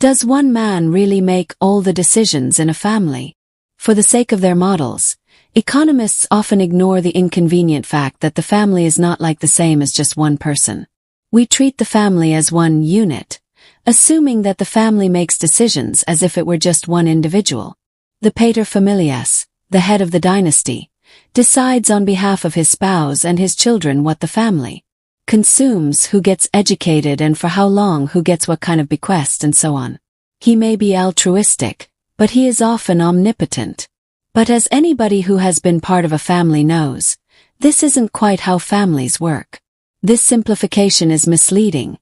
Does one man really make all the decisions in a family? For the sake of their models, economists often ignore the inconvenient fact that the family is not like the same as just one person. We treat the family as one unit, assuming that the family makes decisions as if it were just one individual. The paterfamilias, the head of the dynasty, decides on behalf of his spouse and his children what the family consumes, who gets educated and for how long, who gets what kind of bequest, and so on. He may be altruistic, but he is often omnipotent. But as anybody who has been part of a family knows, this isn't quite how families work. This simplification is misleading,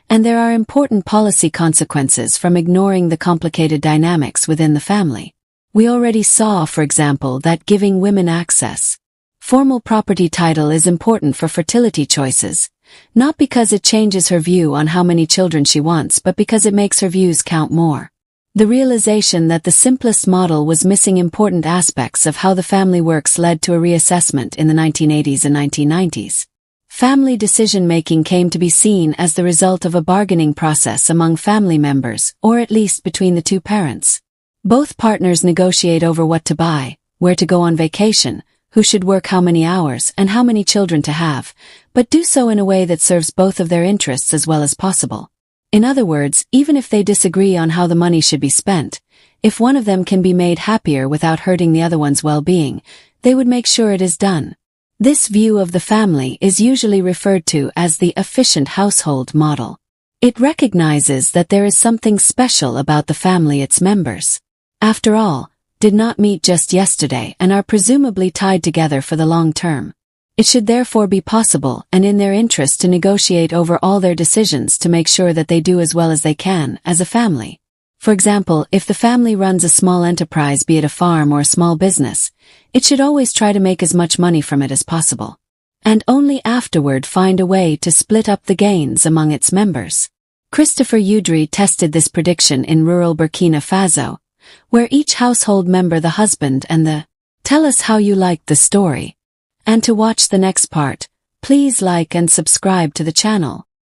and there are important policy consequences from ignoring the complicated dynamics within the family. We already saw, for example, that giving women access formal property title is important for fertility choices, not because it changes her view on how many children she wants, but because it makes her views count more. The realization that the simplest model was missing important aspects of how the family works led to a reassessment in the 1980s and 1990s. Family decision-making came to be seen as the result of a bargaining process among family members, or at least between the two parents. Both partners negotiate over what to buy, where to go on vacation, who should work how many hours, and how many children to have, but do so in a way that serves both of their interests as well as possible. In other words, even if they disagree on how the money should be spent, if one of them can be made happier without hurting the other one's well-being, they would make sure it is done. This view of the family is usually referred to as the efficient household model. It recognizes that there is something special about the family, its members, after all, did not meet just yesterday and are presumably tied together for the long term. It should therefore be possible and in their interest to negotiate over all their decisions to make sure that they do as well as they can as a family. For example, if the family runs a small enterprise, be it a farm or a small business, it should always try to make as much money from it as possible, and only afterward find a way to split up the gains among its members. Christopher Udry tested this prediction in rural Burkina Faso, where each household member, the husband and the tell us how you liked the story. And to watch the next part, please like and subscribe to the channel.